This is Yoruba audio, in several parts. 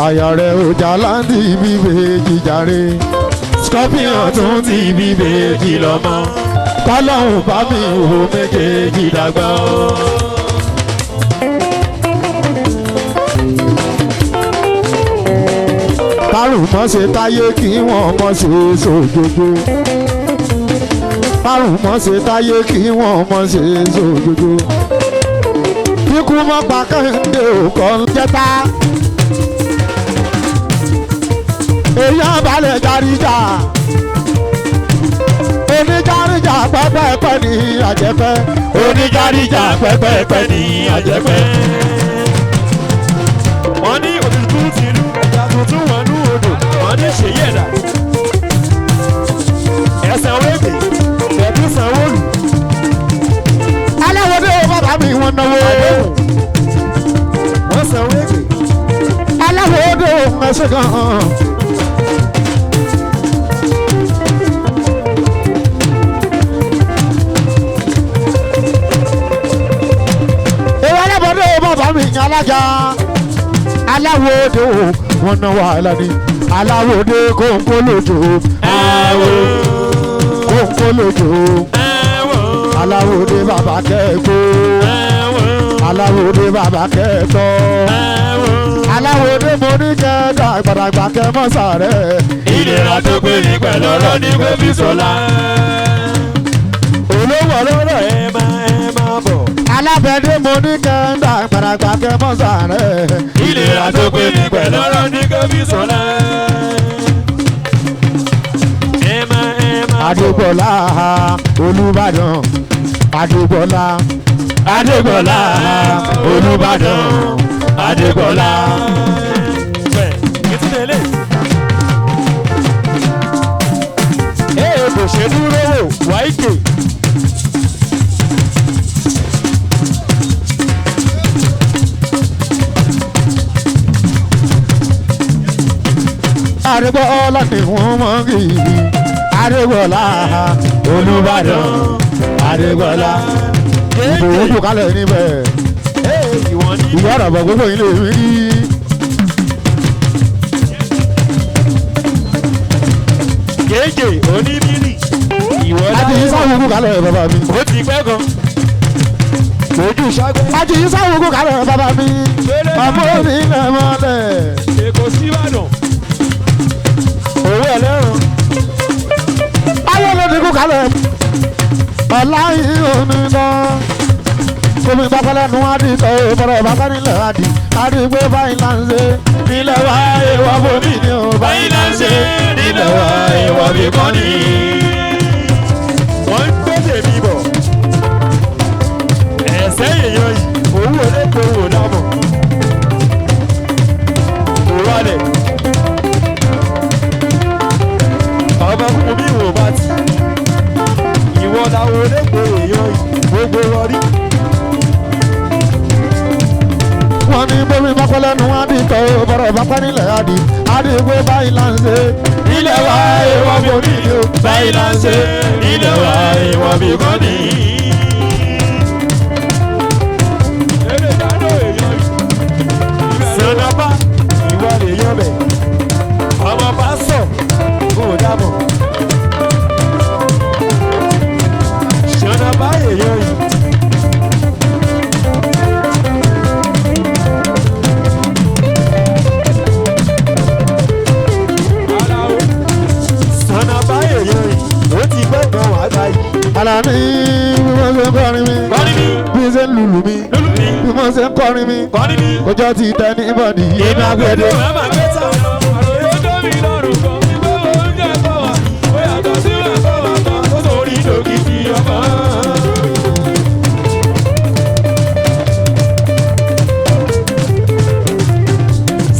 àyà rẹ̀ ò já láǹdì bíbèjì jàre scorpion tún ti bíbèjì lọ́mọ kọ́lọ́hún bá mi wò méjèèjì dàgbà o. kárùn mọ́ ṣe táyé kí wọ́n mọ́ ṣe sòjòjò kárùn mọ́ ṣe táyé kí wọ́n mọ́ ṣe sòjòjò kíkú mọ́ pa Kẹ́hìndé òkò ń jẹ́ta èèyàn balẹ̀ járíjà oníjáríjà pẹ́pẹ́pẹ́ ní àjẹpẹ́ oníjáríjà pẹ́pẹ́pẹ́ ní àjẹpẹ́. wọ́n ní òtútù tìlú ẹ̀dá tuntun wọn ní odò wọ́n ní ṣèyí ẹ̀dá ẹ̀sẹ̀ wéèkì ẹ̀dú sanwó-olù. aláwọ̀dé bàbá mi wọ́n náwó wọ́n san wéèkì. aláwọ̀dé ẹ̀ṣẹ̀ gan-an. bàbá mi yan alájà aláwòde o wọn náà wàhálà ni aláwòde kóńkó lójó kóńkó lójó aláwòde bàbá kẹ́kọ̀ọ́ aláwòde bàbá kẹ́kọ̀ọ́ aláwòde mo ní kẹ́ẹ̀dá gbàdàgbà kẹ́mọ́sàrẹ́. ìlera tó pé ní pẹ̀lú ọ̀rọ̀ ní pé fi sọ́la olówó ọlọ́rọ̀ ẹ máa bọ̀. alábẹ́dé mo ní kẹ́ńdà gbàdàgbà kẹ́mọ́sàrẹ́. ìlera tó pé ní pẹ̀lú ọ̀rọ̀ ní pé fi sọ́la. Adégbọlá Olúbàdàn Adégbọlá Adégbọlá Olúbàdàn Adégbọlá. kò ṣe dúró wò wáìkè. Adégbọlá ni wọ́n mọ̀ kì í Adégbọlá Olúbàdàn Adégbọlá ìbò ojú kalẹ̀ níbẹ̀ ìwọ àràbọ̀ gbogbo yìí lè rí. Gègé oníbírì ìwọ láti yí sáwùkú kalẹ̀ bàbá mi. ó ti pẹ́ gan. lójú ṣágbẹ́. láti yí sáwùkú kalẹ̀ bàbá mi. ọmọ mi nà mọ́lẹ̀. Èkó síbàdàn owó ẹlẹ́rùn. ayé ló ti kú kalẹ̀. ọ̀la yìí ò ní lọ. omi gbàgbọ́lẹ̀ nu adìsọ ìbọ̀rọ̀ bàbá nílẹ̀ adì. adìgbé báyìí là ń ṣe. nílẹ̀ wá ìwọ bomi ni ò báyìí là ń ṣe. nílẹ̀ wá ìwọ bí kọ́ ni. wọ́n ń gbé tèmi bọ̀. ẹ̀sẹ̀ èèyàn yìí owó olóko wò dábọ̀. kò wálẹ̀. ọmọ fún mi wò bá ti. ìwọ làwọn olóko èèyàn yìí gbogbo wọrí. wọ́n ní bómi gbàgbọ́lẹ̀ nu adìsọ ìbọ̀rọ̀ bàbá nílẹ̀ adì. adìgbé báyìí là ń ṣe. nílẹ̀ wá ìwọ bomi ni ò báyìí là ń ṣe nílẹ̀ wá ìwọ bí kọ́ ni. eré dáná èèyàn yìí. sanaba ìwọ lè yan bẹ̀. ọmọ bá sọ kó o dábọ̀. sanaba èèyàn yìí. sanaba èèyàn yìí ó ti gbẹ́ gan wàá gbà yìí. Àlàní bí wọ́n ṣe ń kọrin mi. kọ́ni mi bí wọ́n ṣe ń lùlù mi. lulu mi bí wọ́n ṣe ń kọrin mi. kọ́ni mi. ọjọ́ ti tẹ ní ìbọ̀dì. ìgbà gbẹdẹ. ẹ máa gbé tán. àròyé tó mi lọ́rùn kan. ìgbà wo oúnjẹ bọ̀ wá. ó yàtọ̀ sílẹ̀ bọ̀ wá kan. ó sórí dòkìtì ọmọ.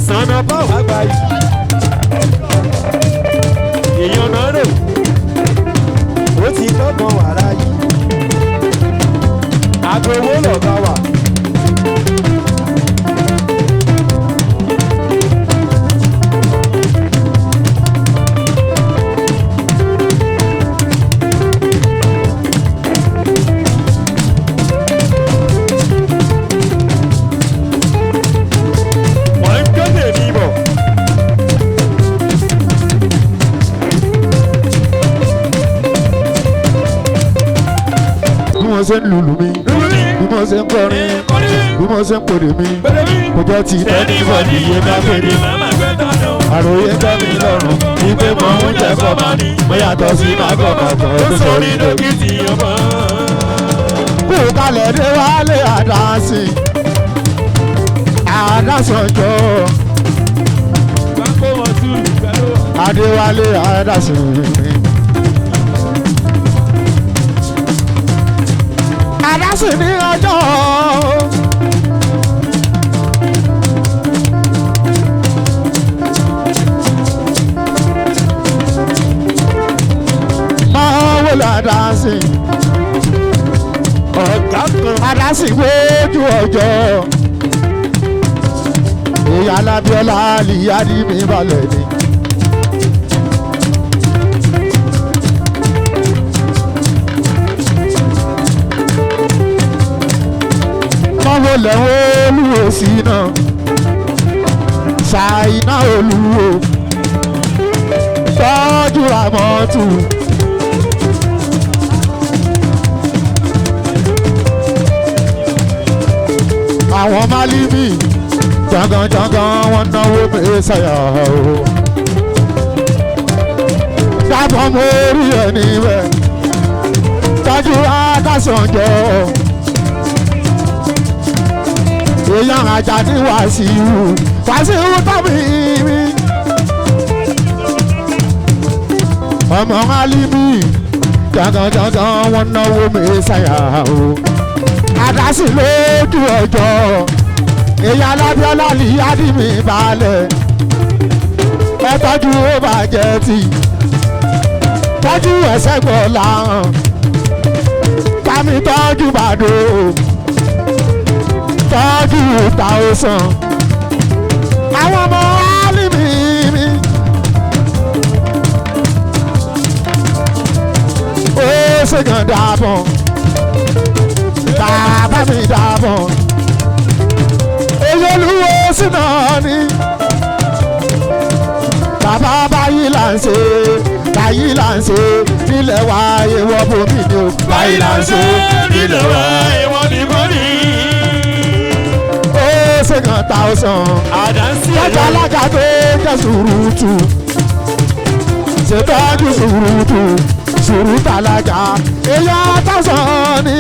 sanna báwa gba yìí. èèyàn náà rò. ó ti gbọ́gbọ́n wàrà yìí. àgbo owó lọ̀gá wà. wọ́n ń gbé tèmi bọ̀. ṣe ń lùlù mi bí mo ṣe ń kọrin bí mo ṣe ń pòdè mi kò jẹ́ ti tẹ́lifọ̀dì yé bá pèrè àròyé tẹ́mi lọ́rùn ní pé mo ń jẹ́ kọ́mọ mo yàtọ̀ sí màgọ́ kọ̀ọ̀kan tó sórí lókìtì ọmọ. kú kalẹ̀ dé wálé àdánsì àdásànjọ́ adéwálé àdásìn. àdásìn ní ọjọ́ àdásìn ọ̀gá kan àdásìn gbójú ọjọ́ ìyá alábíọ́lá àlìyárí mi balẹ̀ ni. mọ́wó lẹ́wọ́ olúwo sí náà ṣàìná olúwo tọ́jú ramọ́tù. àwọn málíbì jangan wọn náwó mẹ́sàyà o. dábọ̀ mórí ẹ̀ níbẹ̀ tọ́jú Adásànjọ́. èèyàn Àjàní Wàsíù tàbí mi. ọmọ málíbì jangan wọn náwó mẹ́sàyà o. Àdásìn lójú ọjọ́ ìyá alábíọ́lá ní ádìmí balẹ̀ ẹ tọ́jú ó bàjẹ́ tì tọ́jú ẹsẹ̀ gbọ́ làwọn kámi tọ́jú bàdó tọ́jú Tàòsàn àwọn ọmọ álìmí mi ó ṣègùn dàbọ̀ bàbá mi dàbọ̀ olúwo sínú ni bàbá báyìí là ń ṣe nílẹ̀ wa èèwọ̀ bomi ni o báyìí là ń ṣe nílẹ̀ wa èèwọ̀ nìkan ni. ó ṣègùn Tàòsàn àdánsì lọ́jọ́ alága tó jẹ́ sùúrùtù ṣètọ́jú sùúrùtù alága èèyàn Tàòsàn ni.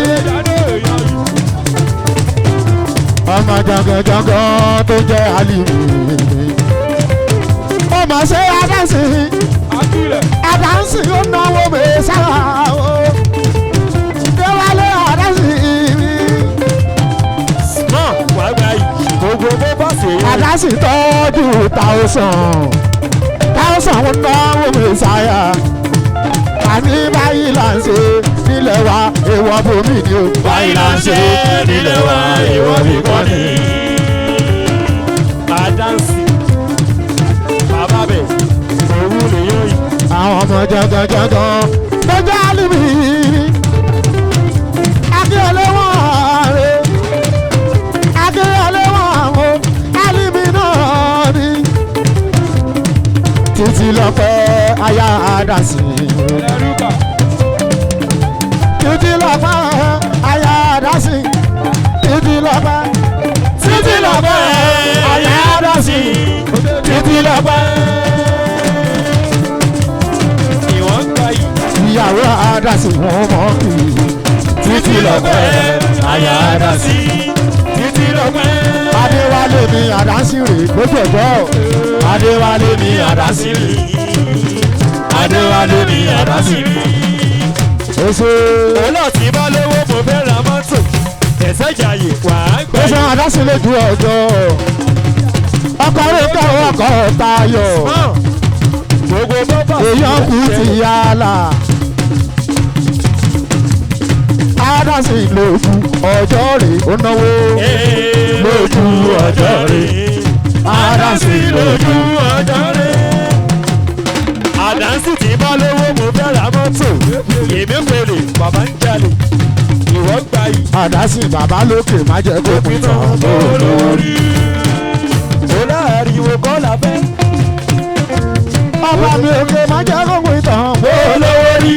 ọmọ jangan tó jẹ́ Àlìmí ó mà ṣe Àdánsìn ó náwó mẹ́sàrà o déwálé Àdánsìn mi. náà wàá gba gbogbo bó bá ṣe é. Àdánsìn tọ́jú Tàòsàn ó náwó mẹ́sàrà àní báyìí là ń ṣe nílẹ̀ wa èèwọ̀ bomi ni o. báyìí là ń ṣe nílẹ̀ wa èèwọ̀ nìkan ni. Àdánsì bàbá bẹ̀ òun lè yọ yìí. àwọn ọmọ jangan tó jẹ́ Àlìmí Akínyẹlé wọn rè Akínyẹlé wọn o Àlìmí náà ni Títílọpẹ́ aya Àdásìn. Títílọpẹ́ aya Àdásìn. Títílọpẹ́ aya Àdásìn. Títílọpẹ́ ìwọ̀n gba yìí. ìyàwó Àdásìn wọn mọ̀ kì í. Títílọpẹ́ aya Àdásìn. Títílọpẹ́ Adéwálé mi Àdásìn rè gbogbo ẹ̀gbọ́. Adéwálé mi Àdásìn rè. Adéwálé mi Àdásìn. Oṣù. olóòtú bá lówó mo fẹ́ ra mọ́tò ẹ̀sẹ̀ jàyè wà á gbẹ́. Oṣù Àdásìn lè ju ọjọ́. ọkọ̀ rẹ̀ kọ́ ọkọ̀ Táyọ̀. gbogbo bọ́bà èèyàn kù ti yálà. Àdásìn lójú ọjọ́ rè ó náwó. lójú ọjọ́ rẹ̀. Àdánsì lójú ọjọ́ rẹ̀. Àdánsì tí bá lówó mo fẹ́ ra mọ́tò. èmi pèlè bàbá ń jalè. ìwọ gba yìí. Àdásìn bàbá lókè má jẹ́ kó pin tán lórí. ó láàrin kọ́ la fẹ́. ọba mi òkè má jẹ́ kó pin tán lórí.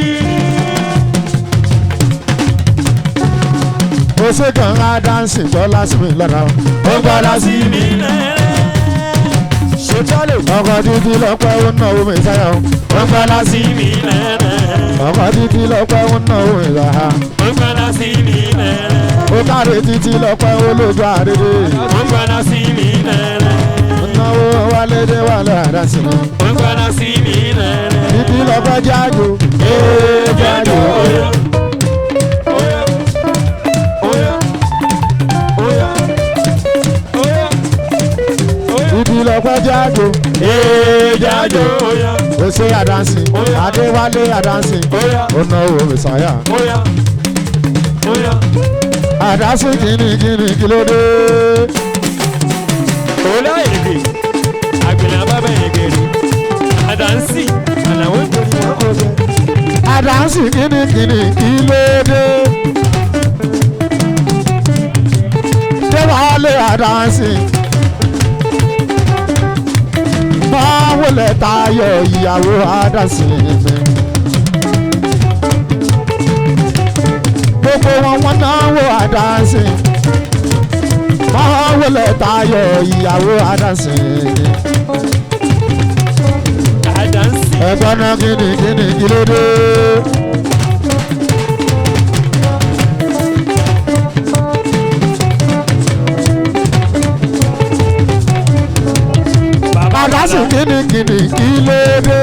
kan á dáǹsì gbọ́lá sí mi lára ó gbọ́lá sí mi. ṣètọ́lẹ̀ ọkọ̀ títí lọ́pẹ́ ó náwó mi sáyà ó gbọ́lá sí mi. ọkọ̀ títí lọ́pẹ́ ó náwó mi sáyà ó gbọ́dọ̀ sí mi lẹ́rẹ̀. ó káre títí lọ́pẹ́ ó lójú àrédè ó gbọ́dọ̀ sí mi lẹ́rẹ̀. ó náwó wálé dé wálé àdáǹsì mi. ó gbọ́dọ̀ sí mi lẹ́rẹ̀. títí lọ́pẹ́ jáde jáde Oya, oya, oya, oya, oya, oya. títí lọ́pẹ́ jáde Jájó oya, ó ṣe àdáǹsì adéwálé àdáǹsì oya, ó náwó mi sáyà oya, oya. àdáǹsì kìnnìkìnnì kí ló dé. Ola èdè, àgbẹ̀lẹ̀ abábẹ̀ ègèrè, àdánsì, àlàó ìgbòrí wọn kò jẹ. àdáǹsì kìnnìkìnnì kí ló dé. déwálé àdáǹsì máa wọlé tayọ ìyàwó àdáǹsì mi. gbogbo wọn náwó àdáǹsì máa wọlé tayọ ìyàwó àdáǹsì mi. Àdánsì, ẹ̀gbọ́n náà kìnnìkìnnì kí ló dé. bàbá àdáǹsì kìnnìkìnnì kí ló dé.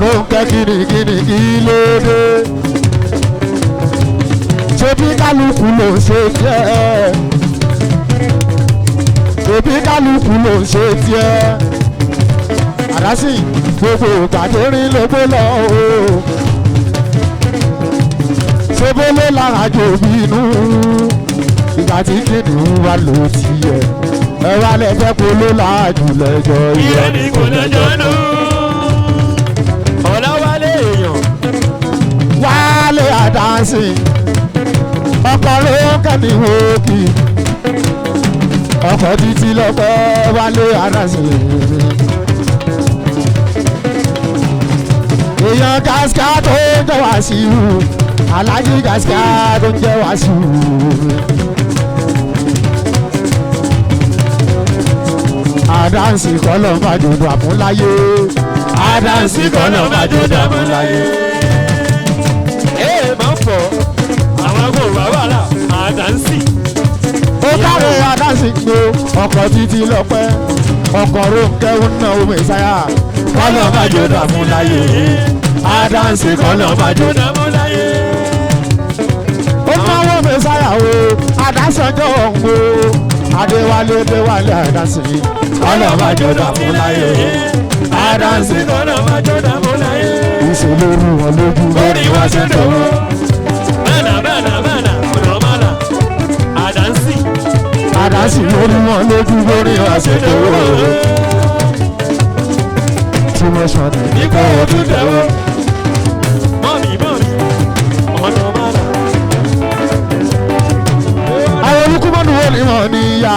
lóńkẹ́ kìnnìkìnnì kí ló dé. ṣé bí kálukú ló ń ṣe tiẹ̀. ṣé bí kálukú ló ń ṣe tiẹ̀. àdáǹsì gbogbo gbàdérín ló gbé lọ o. ṣé bólé lára jòbí inú ìgbà tí kìnìún wà ló tiẹ̀. ẹ wá lẹ́fẹ́ kó ló láàjù lẹ́jọ́ ìyẹn ní kò lọ́jọ́ nù. Ọ̀làwálé èèyàn, wálé àdáǹsì ọkọ̀ ló kẹ́mi wókì ọkọ̀ títí lọ́pẹ́ wálé àdáǹsì. èèyàn gàṣíkà tó ń jẹ́ Wàsíù alájí gàṣíkà tó ń jẹ́ Wàsíù. àdáǹsì kọ́lọ̀ máa jòdò àmúláyé àdáǹsì kọ́lọ̀ máa jòdò àmúláyé. máa ń fọ̀, àwọn agbóhùn wàhálà, àdánsì. ó káre àdáǹsì gbó ọkọ̀ títí lọ́pẹ́ ọkọ̀ rónkẹ́ ń ná omi ìsáyà kọ́lọ̀ máa jòdò àmúláyé àdáǹsì kọ́lọ̀ máa jòdò. Àmúláyé. ó náwó mi sáyà o àdáǹsì ọjọ́ òǹgbò adéwálé déwálé àdáǹsì kọ́lọ̀ máa jòdò àmúláyé àdáǹsì kọ́nà máa jó dàmúláyé. ìṣòlórí wọn lójú Orí wa ṣe dòwó. Mẹ́nà mẹ́nà mẹ́nà ọ̀nà mọ́nà. Àdánsì. àdáǹsì lórí wọn lójú lórí àṣetò tí mo sọ ní. Ikọ̀ ojú tẹ̀wọ́. Mọ́mì mọ́mì. Ọ̀nà mọ́nà. àwọn olùkú mọ́nu wo ni wọ́n níyà.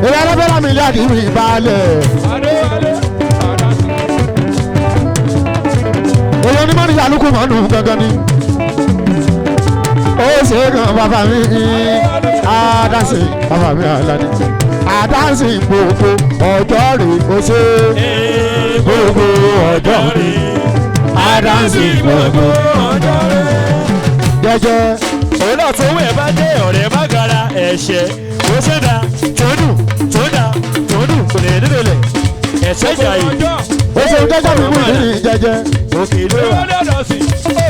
ìrẹ́ alábẹ́rẹ́ mi yáàdì mi balẹ̀. Adéwálé. Àdánsì. èyí onímọ̀ níyà olùkú mọ́nu gangan ni. ó ṣe é kan bàbá mi àdáǹsì bàbá mi àlàní. àdáǹsì gbogbo ọjọ́ rè ó ṣe gbogbo ọjọ́ rè. àdáǹsì gbogbo ọjọ́ rẹ̀. jẹ́jẹ́. Òun náà tó wẹ̀ bá dé ọ̀rẹ́ má gara ẹ̀ṣẹ̀. Ó ṣe dá tó dùn tó dá tó dùn kò lè nílò lẹ̀. Ẹ̀ṣẹ̀ jà yìí. ó ṣe jẹ́jẹ́ mi mú ìrírí jẹ́jẹ́. Òkè ló wà.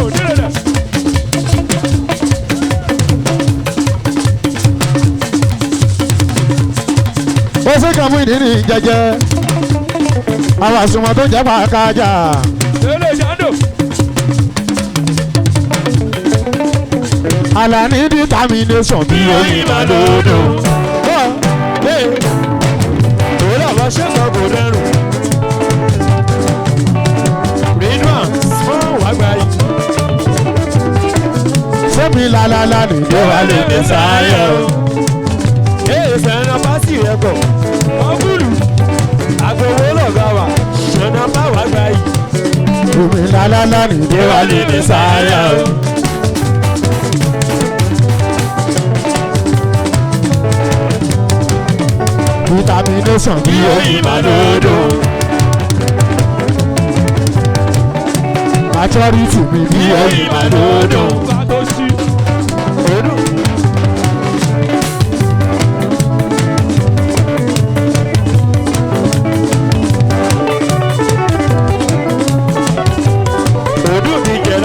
ó ṣe kàn mú ìrírí jẹ́jẹ́. àwọn àsùnwọ̀n tó jẹ́ pàkájà. Àlàní determination bí oyin máa lòdò. Òun náà wá ṣe sọ kò dẹrùn. Ridwan fún wàgbà yìí. Sẹ́mi lálálá nìjẹ́ wà lè dé sáyẹ̀ o. Èèfẹ̀ ẹ̀nà pásì rẹ̀ pọ̀. Ọ̀gbùlù. Àgbẹ̀wò lọ̀gá wa. Ṣọ̀nà bá wàgbà yìí. omi lálálá ní Déwálé ní sáyà o. determination bí Oyin màlódò. maturity mi bí Oyin màlódò.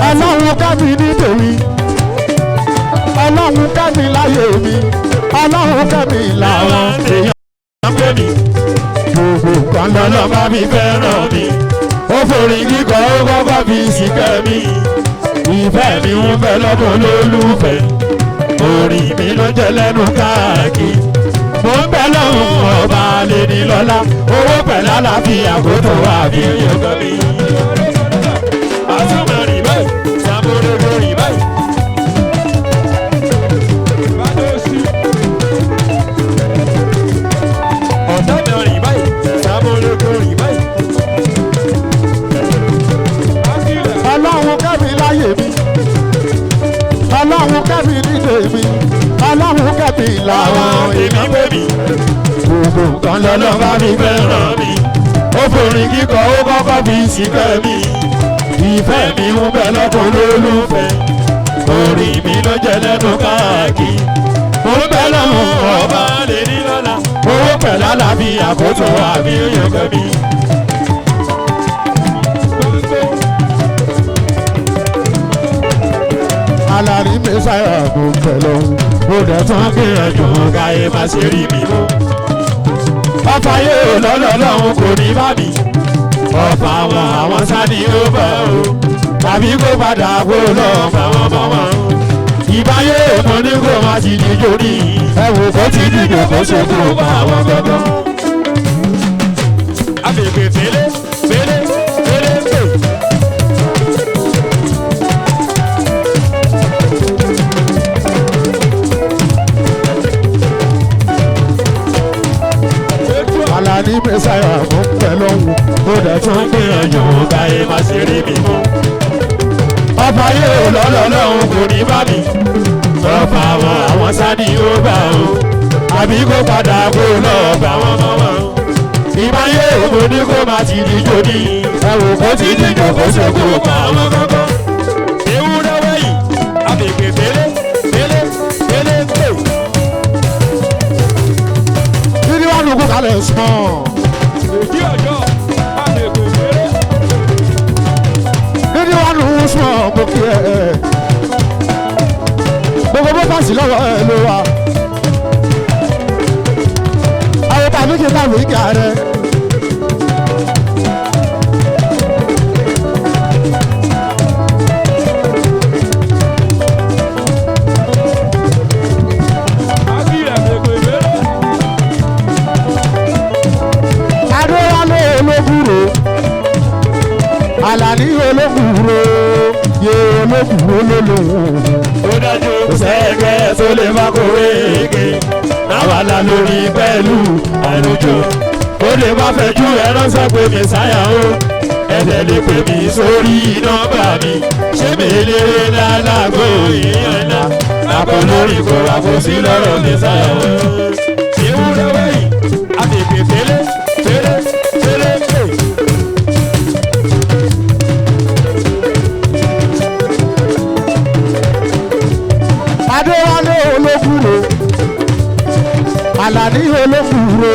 ọlọ́run kẹ́mi nítorí ọlọ́run kẹ́mi láyé mi ọlọ́run kẹ́mi làwọn èèyàn pè mí. gbogbo kan Lọ́lọ́ bá mi fẹ́ràn mi. Ó forí kíkọ́ ó kọ́kọ́ fi síkẹ́ mi. Ìfẹ́ mi ń fẹ́ lọ́dún lólùfẹ́. Orí mi ló jẹ́ lẹ́nu káàkiri. Mo ń bẹ lọ́hùn ọba lè ní lọ́lá. Owó pẹ̀lú àlàáfíà kó tó wà bí èèyàn kan mi. Àtúmọ̀ rìn báyìí, sàmúlòdò rìn báyìí. Ọ̀tá mi rìn báyìí, sàmúlòdò rìn báyìí. ọlọ́run kẹ́mi láyé mi ọlọ́run kẹ́mi nílé mi ọlọ́run kẹ́mi làwọn èmi pè mí. gbogbo kan Lọ́lọ́ bá mi fẹ́ràn mi. Ó forí kíkọ́ ó kọ́kọ́ fi síkẹ́ mi. Ìfẹ́ mi ń bẹ lọ́kàn lólùfẹ́. Orí mi ló jẹ́ lẹ́nu káàkiri. Mo ń bẹ lọ́hùn ọba lè ní lọ́la. Owó pẹ̀lú àlàáfíà kó tó wà bí èèyàn kan mi. alárí mẹ́sàáyà kò pẹ̀lú Mo dẹ̀ tún gbìyànjú káyé má ṣe rí mi mú. Ọ̀fà yóò lọ́lọ́ lọ́hùn kò ní bá mi. Ọ̀fà àwọn sani ó bá o. Tàbí kó padà kó lọ bá wọn bọ́ wọn. Ìbáyé mo ní kó má ti di jórí. Ẹ wò kó ti dìbò kó ṣe kó bá wọn gbọ́dọ̀. Àbègbè fèlè fèlè fèlè fè. alárí mẹ́sàáyà kò pẹ̀lú Mo dẹ̀ tún gbìyànjú káyé má ṣe rí mi mú. Ọ̀fà yóò lọ́lọ́ lọ́hùn kò ní bá mi. Ọ̀fà àwọn sani ó bá o. Àbí kó padà kó lọ bá wọn mọ́ wọn. Ìbáyé mo ní kó má ti di jóní. Ẹ wò kó ti di jọ kó ṣe kó pa àwọn kankan. Ewúrẹ́ wẹ̀yìn, àbègbè fèlè fèlè fèlè fè. nínú wọn lóko kalẹ̀ sàn. Èjì ọjọ́, àbègbè fèlè. nínú wọn lóko sàn gòkè ẹ̀ gbogbo bó bá sí lọ́wọ́ ẹ̀ ló wà. àwọn tàbí kí n tàbí kí a rẹ. adéwálé olóbùrò àlàní olóbùrò yé olóbùrò lólòwò. Ó dájú sẹ́ẹ̀kẹ́ tó lè má kówé ege. Àwa la lórí pẹ̀lú àlùjọ. Ó lè má fẹjú ẹránṣẹ́ pé mi sáyà o. Ẹ̀dẹ̀ lè pè mí sórí nọ́mbà mi. Ṣé mi lérè lálágbó èèyàn ńlá? Àpò lórí kò wá kó sí lọ́rọ̀ mi sáyà o. Ewúrẹ́ wẹ̀yìn, àbègbè fèlè fèlè fèlè fè. adéwálé olóbùrò àlàní olóbùrò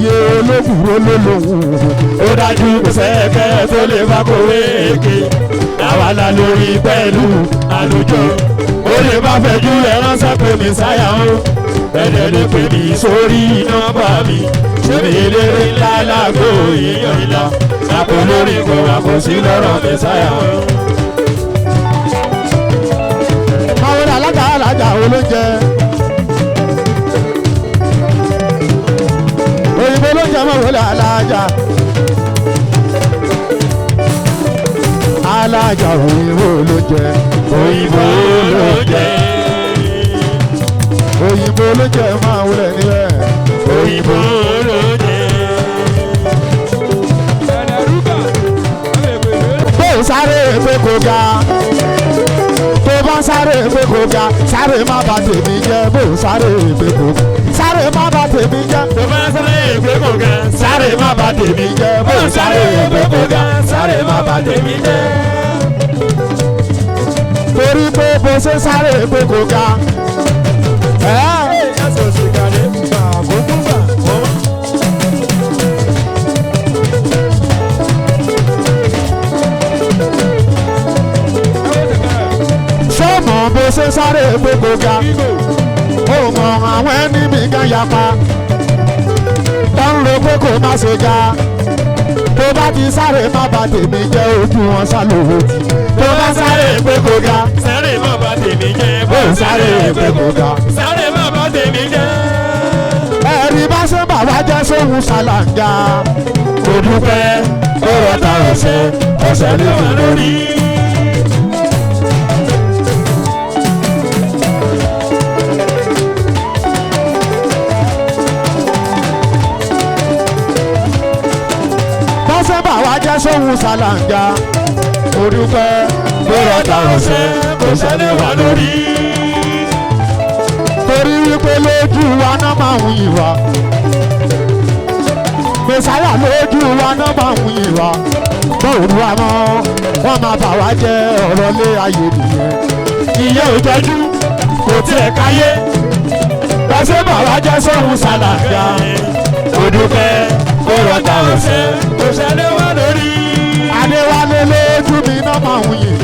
yé olóbùrò lólòwò. Ó dájú kò sẹ́ẹ̀kẹ́ tó lè bá kówé eke. Àwa la lórí pẹ̀lú àlùjọ. Ó lè má fẹjú ẹránṣẹ́ pé mi sáyà o. Ẹ̀dẹ̀ lè pè mí sórí nọ́mbà mi. Ṣé mi lérè ńlá lágbo èèyàn ńlá? Àpò lórí kò wá kó sí lọ́rọ̀ mi sáyà o. àwọn alága alága olóúnjẹ òyìnbó olóúnjẹ mọ̀ wọlé alájà alájà òyìnbó olóúnjẹ Òyìnbó ló jẹ́. òyìnbó olóúnjẹ máa wọlé níbẹ̀. Òyìnbó ló jẹ́. bó sáré pé kò ga tó bá sáré pé kò ga sáré má bà tèmi jẹ́ bó sáré pé kò ga sáré má bà tèmi jẹ́ tó bá sáré pé kò ga sáré má bà tèmi jẹ́ bó sáré pé kò ga sáré má bà tèmi jẹ́. torí pé bó ṣe sáré pé kò ga ẹ̀sùn sìgárì gbà kó tún gbà wọ́n. sọ́mọ bó ṣe sáré pé kò ga ó mọ àwọn ẹni mi gan yapa tó ń lo pé kò má ṣe ga tó bá ti sáré má bà tèmi jẹ́ ojú wọn sálòwò tì tó bá sáré pé kò ga sáré má bà tèmi jẹ́. bó sáré pé kò ga sáré má bà tèmi jẹ́. ẹ̀rí bá ṣe bà wá jẹ́ sóhun ṣàlàǹgà kò dúpẹ́ kó rọta ọ̀sẹ̀ lé wà lórí. bá ṣe bà wá jẹ́ sóhun ṣàlàǹgà mo dúpẹ́ kó rọta ọ̀sẹ̀ lé wà lórí. torí wípé lójú wa náà máa ń yìn wá mẹsàáyà lójú wa náà máa ń yìn wá bọ́ọ̀lù wa mọ́ wọ́n máa bà wá jẹ́ ọ̀rọ̀ lé ayé nìyẹn ìyẹn ò jẹ́jú kò tiẹ̀ káyé. bẹ́sẹ̀ bà wá jẹ́ sóhun ṣàlàǹgà kò dúpẹ́ kó rọta ọ̀sẹ̀ lé wà lórí. adéwálé lójú mi náà máa ń yìn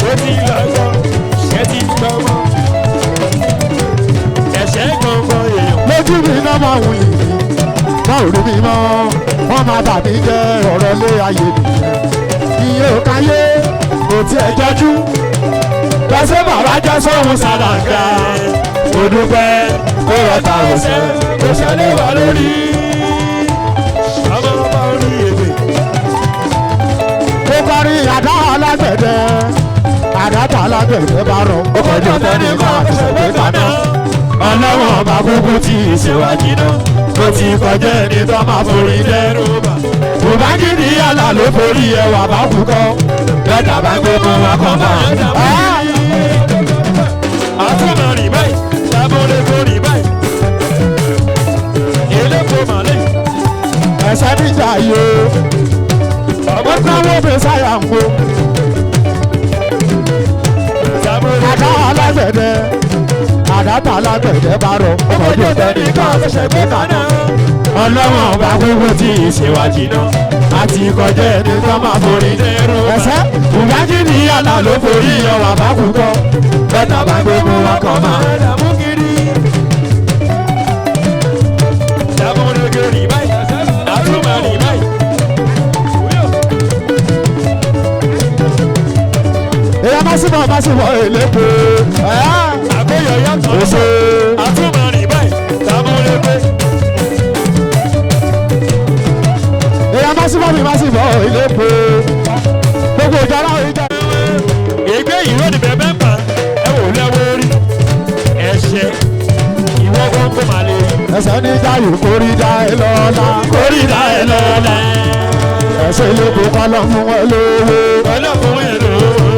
ó ti lọ́gbọ́n ṣé ti gbọ́gbọ́n ẹ̀ṣẹ̀ gbọ̀ngàn èèyàn. lójú mi náà máa ń yìn bọ́ọ̀lù mi mọ́ wọ́n máa bà mí jẹ́ ọ̀rọ̀ lé ayé nìyẹn ìyẹn ò káyé kò tiẹ̀ jẹ́jú bẹ́sẹ̀ bà wá jẹ́ sóhun ṣàlàǹgà kò dúpẹ́ kó rọta ọ̀sẹ̀ lé wà lórí. ọmọ ọba orí èdè. ó kọrí àdá alágbẹ̀dẹ àdáta alágbẹ̀dẹ bá rọ ó kọjú ọ̀tẹ́ni kan àti ṣẹ̀gbẹ́ kaná ọlọ́wọ́n ọba kúkú tí ìṣèwádìí náà ó ti kọjá ẹni tó máa forí dẹ́rù bà. bùbágídí yàrá ló forí ẹwà bá kú kọ́ lọ́dà bá gbé mú wọn kọ́ máa. àtúmọ̀ rìn báyìí tábọ̀lẹ̀ kò rìn báyìí. elépo màlẹ́. ẹsẹ̀ níjà yìí ó náwó mẹ́sàáyà ń wo àdá alágbẹ̀dẹ àdáta alágbẹ̀dẹ bá rọ ó kọjú ọ̀tẹ́ni kan àti ṣẹ̀gbẹ́ kaná ọlọ́wọ́n ọba kúkú tí ìṣèwádìí náà àti kọjá ẹni tó máa forí dẹ́rù bà. ẹsẹ̀ bùbágídí yàrá ló forí ẹwà bá kú kọ́ lọ́dà bá gbé mú wọn kọ́ máa. dàmú kiri. tábọ̀lẹ̀ kò rìn báyìí àtúmọ̀ rìn báyìí. èyí má sí bọ̀ èlépo àgbéyọ̀ yàtọ̀ oṣù àtúmọ̀ rìn báyìí tábọ̀lẹ̀ kò. èyí má sí bọ̀ èlépo gbogbo ìjọba ìjà. ìgbé ìwé ni bẹ́ẹ̀ bá ẹ wò lẹ́wọ́ rí ẹ̀ṣẹ̀ ìwọ gbọ́ngàn máa lè rí. ẹsẹ̀ ní jáyò kórì dá ẹ lọ́la kórì dá ẹ lọ́la. ẹsẹ̀ ìlépo kọ́lọ́ fún ẹ lówó kọ́lọ́ fún ẹ lò ó.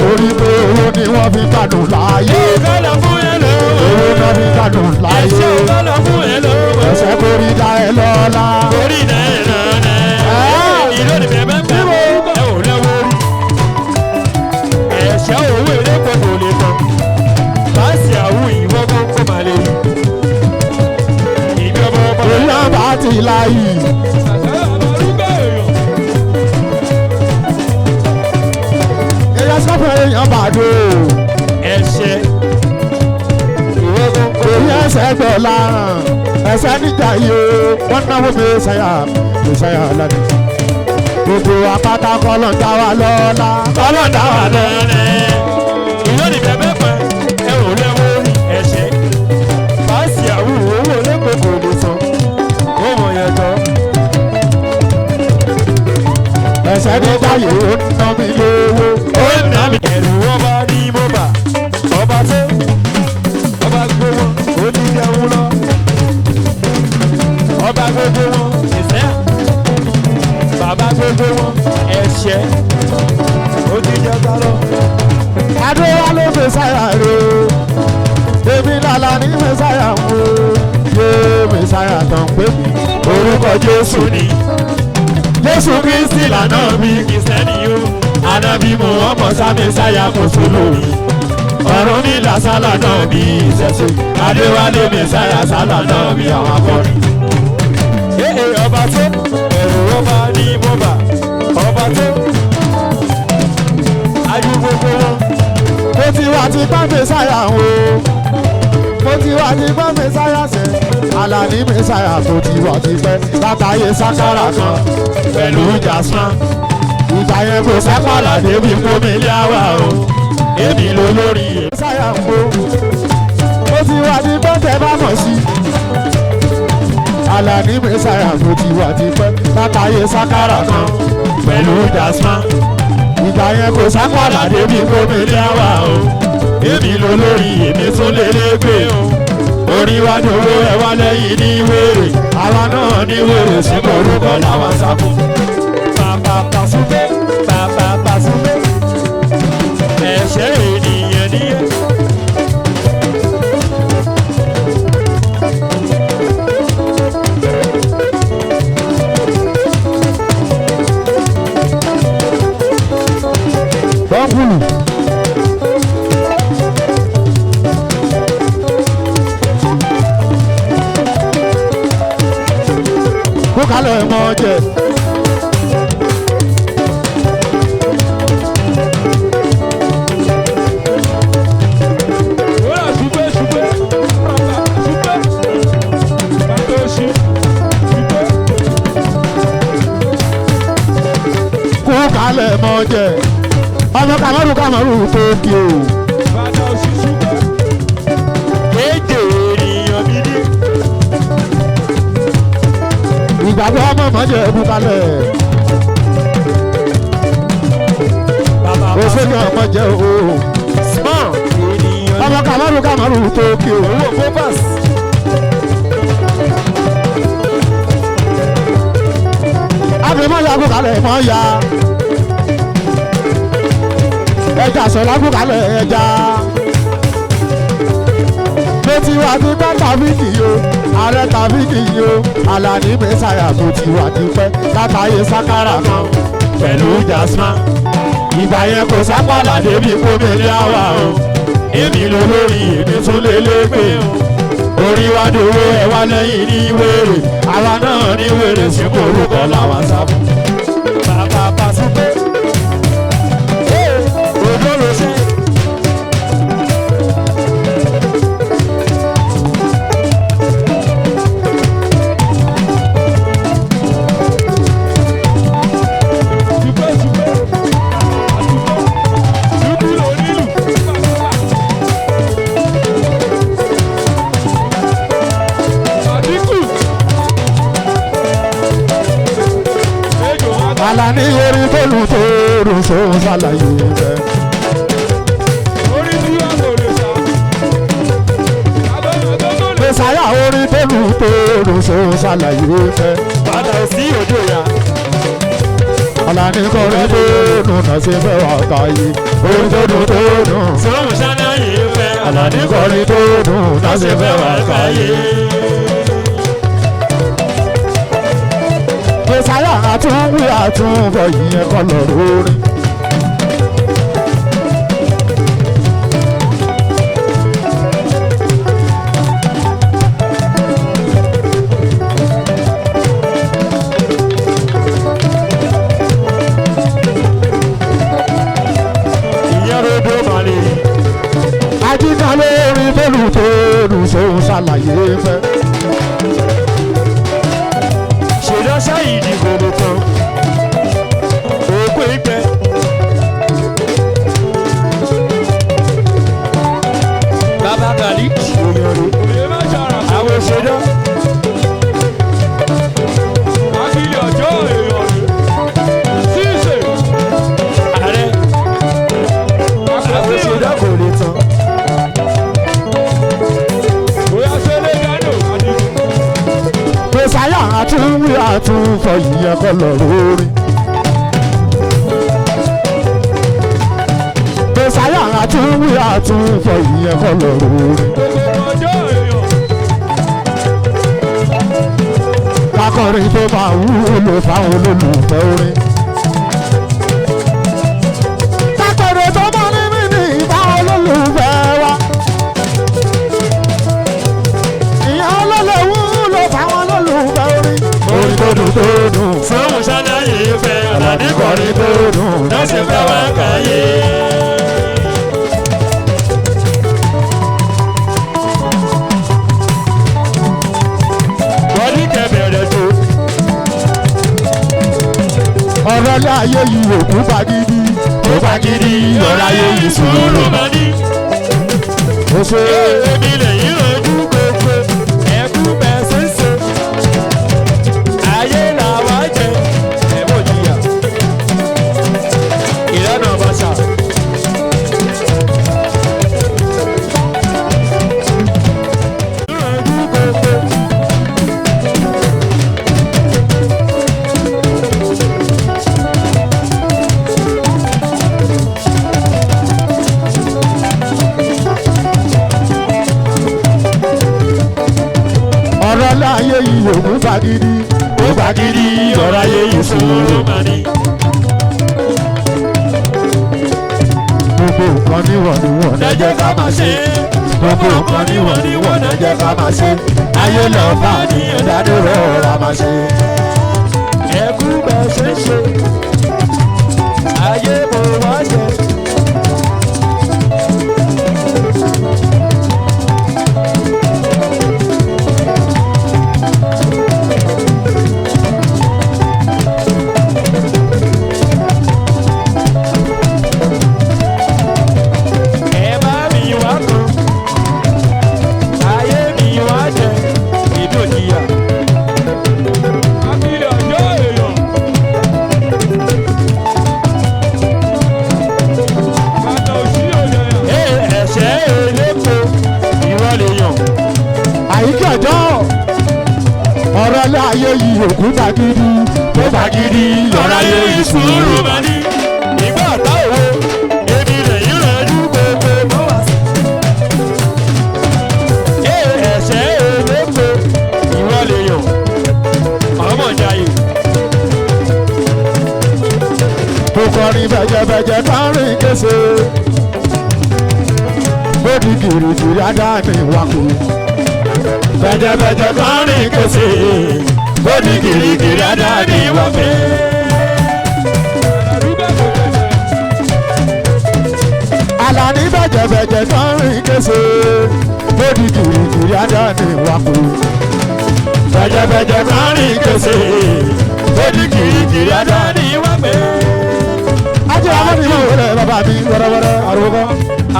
orí pé owó ni wọ́n fi gbádùn láàyè kọ́lọ́ fún ẹ lò ó. owó náà fi gbádùn láàyè ẹ̀ṣẹ̀ kọ́lọ́ fún ẹ lò ó. ẹsẹ̀ kórì dá ẹ lọ́la. kórì dá ẹ lọ́la. ìwé ni bẹ́ẹ̀ bá ẹ wò lẹ́wọ́ rí ẹ̀ṣẹ̀ owó ilé kò kò lè tán. báàsì àwọn ìwọ gbọ́ngàn máa lè rí. ìjọba ọba èèyàn bá ti láyì èèyàn sọ́fẹ̀ èèyàn bá dò ẹ̀ṣẹ̀ ìwọ gbọ́ngàn. èèyàn ẹsẹ̀ dọ̀la ẹsẹ̀ níjà yìí ó wọ́n náwó mẹ́sàáyà lánàá gbogbo apáta kọ́lọ̀ dá wa lọ́la kọ́lọ̀ dá wà lọ́rẹ́. ìwé ni bẹ́ẹ̀ pẹ́ ẹ ò lẹ́wọ́ rí ẹ̀ṣẹ̀. báàsì àwọn owó lẹ́kọ̀ọ́ kò lè san. ó mọ̀ yẹn tán. ẹsẹ̀ níjà yìí ó ná mi lówó ó ń nà mí. ẹ̀rù ọba ní mo bà ọba tó ọba gbowó ó ní jẹun lọ. ọba gbogbo wọn ìṣẹ́ bàbá gbogbo wọn ẹ̀ṣẹ̀. ó ti jẹ́ sálọ. Adéwálé mẹ́sáyà rè èmi lálá ní mẹ́sáyà wo yé mẹ́sáyà tán pé mi. Orúkọ Jésù ni Jésù Kristi lànà bí Kìsẹ́nì o. Ànábì Muhammad sá mẹ́sáyà mùsùlùmí. Ọ̀run ní làsálà náà bí ìṣẹ̀ṣe. Adéwálé mẹ́sáyà sálà náà bí àwọn akọrin. Ọba tó ẹ̀rù ọba ní bọ́bà. Ọba tó ajú gbogbo wọn. Mo ti wá ti bá mẹ́sáyà wo mo ti wá ti bá mẹ́sáyà sẹ́ Àlàní mẹ́sáyà tó ti wá ti pẹ́ látàyè sákàrà kan Pẹ̀lú Jasman. ìgbà yẹn kò sápàlà Débi kómìlì àwà o. Èmi ló lórí èmi. mẹ́sáyà ń bó mo ti wá ti pẹ́ tẹ́ bá mọ̀ sí Àlàní mẹ́sáyà tó ti wá ti pẹ́ látàyè sákàrà kan Pẹ̀lú Jasman. ìgbà yẹn kò sápàlà Débi kómìlì àwà o. Èmi ló lórí èmi tún lè légbé o. Orí wa dòwó ẹ wá lẹ́yìn ní wèrè. Àwa náà ní wèrè sí orúkọ làwọn sábò. Bàbá Pàṣúpé, bàbá Pàṣúpé. Ẹ̀ṣẹ̀ ènìyàn níyẹn. bọ́ǹkùlù. kó kálọ̀ ẹ̀ mọ́ jẹ. kó kálẹ̀ mọ́ jẹ. ọmọ Kamaru Kamaru tó kí o. Kéde ènìyàn mi ní. ìgbàgbọ́ ọmọ mọ́jẹ̀ kó kálẹ̀. Bàbá òṣèlú ọmọ jẹ o. Small ènìyàn ọmọ Kamaru Kamaru tó kí o. owó focus. abẹ́mọ́ ya kó kálẹ̀ mọ́ ya. ẹja sọ̀rọ̀ kó kálẹ̀ ẹja. mo ti wá ti pẹ́ tàbíkì yo ààrẹ tàbíkì yo Àlàní mẹ́sáyà tó ti wá ti pẹ́ látàyè sákàrà kan Pẹ̀lú Jasman. Ìgbà yẹn kò sápàlà débi kómìlì àwà o. Èmi ló lórí èmi tún lè légbé o. Orí wa dòwó ẹ wá lẹ́yìn ní wèrè. Àwa náà ní wèrè sí orúkọ làwọn sábò. Bàbá Pàṣúpé. Òjò ló ṣe. Àlàní orí bọ́ọ̀lù tó rò sóhun ṣàlàyé rẹ̀. Orí tí wọ́n kò lè sá. mẹ́sáyà orí bọ́ọ̀lù tó rò sóhun ṣàlàyé rẹ̀. Padà sí òde ya. Àlàní kọrin tó dùn náà ṣe fẹ́ wà káyé. orí tó dùn tó dùn. Sọ́hùn ṣáná yìí fẹ́. Àlàní kọrin tó dùn náà ṣe fẹ́ wà káyé. mẹ́sáyà àtúnwí àtúnbọ̀ ìyẹn kọ́ lọ lórí. Ìyẹn rodo màlè. ajínigbà lórí bọ́ọ̀lù tó dùn sóhun ṣàlàyé fẹ́. Ṣèdọ́ṣà ìdìbò ló tán. Òkú ìgbẹ́. Bàbá Gàlí. Àwọn òṣèdọ́. Akílì ọjọ́ èèyàn rẹ̀. Sísè. Ààrẹ. Àwọn òṣèdọ́ kò lè tán. Bóyá sẹ́lẹ̀ dánù àdìgún. mẹ́sáyà àtúnwí àtúnfọ̀ ìyẹn kọ́ lọ lórí. àtúnwí àtúnfọ̀ ìyẹn kọ́ lọ́rọ̀ orin. Kakọrin tó máa wúlò fáwọn olólùfẹ́ orin. Kakọrin tó máa ní mí ní fáwọn olólùfẹ́ wa. Ìyẹn olólè wúlò fáwọn olólùfẹ́ orin. Orin tó dùn tó dùn. Sọ́hun ṣáláyé fẹ́ Àlàní kọrin tó dùn lọ́sẹ̀ fẹ́ wá káyé. Wọ́n ní kẹbẹ̀rẹ̀ tó. Ọ̀rọ̀ ilé ayé yìí òkú fagídí. Ó fagídí ọ̀rọ̀ ayé yìí sùúrù máa ní. Ó ṣe Èmi lẹ́yìn ojú gbogbo ẹ̀kú bẹ́ẹ̀ ṣe ń ṣe. Ayé làwa jẹ ẹ̀wọ̀n jìyà. Ìlànà bàṣà. Ojú gbogbo. ọ̀rọ̀ ilé ayé yìí òkú fagídí. Ó fagídí ọ̀rọ̀ ayé yìí sùúrù máa ní. Gbogbo nǹkan níwọ̀n Ẹ jẹ́ ká máa ṣe. Gbogbo nǹkan níwọ̀n ẹ jẹ́ ká máa ṣe. Ayé lọ bá ní ìdádúró ra máa ṣe. Ẹ̀kú bẹ́ẹ̀ ṣe ń ṣe. Ayé mo wá jẹ. Ẹ bá mi wá kan. Ayé mi wá jẹ. Ìdòjìyà. Akílẹ̀ ọjọ́ èèyàn. Bàtà òṣì òyìnbó. Ẹ̀ṣẹ̀ elépo ìrọ̀lẹ̀ yàn. àyíká ọjọ́ ọ̀rọ̀ ilé ayé yìí òkú fagídí. Ó fagídí ọ̀rọ̀ ayé yìí sùúrù máa ní. Ìgbà tá òwò èmi lẹ́yìn rẹ̀ ní gbogbo mọ́ wá sí. Ẹ̀ṣẹ̀ elépo ìrọ̀lẹ̀ yàn. Ọmọ jayé. Mo kọrin bẹ̀jẹ̀bẹ̀jẹ̀ kọrin kése. Ó di gìrìgìrì adáni wakò. Bẹ̀jẹ̀bẹ̀jẹ̀ kọrin kése. Ó di gìrìgìrì adáni wá fẹ́. Àlàní bẹ̀jẹ̀bẹ̀jẹ̀ kọrin kése. Ó di gìrìgìrì adáni wakò. Bẹ̀jẹ̀bẹ̀jẹ̀ kọrin kése. Ó di gìrìgìrì adáni wá fẹ́. Ajé àwọn ni mo wọlé bàbá mi wẹ́rẹ́wẹ́rẹ́ àrùkọ.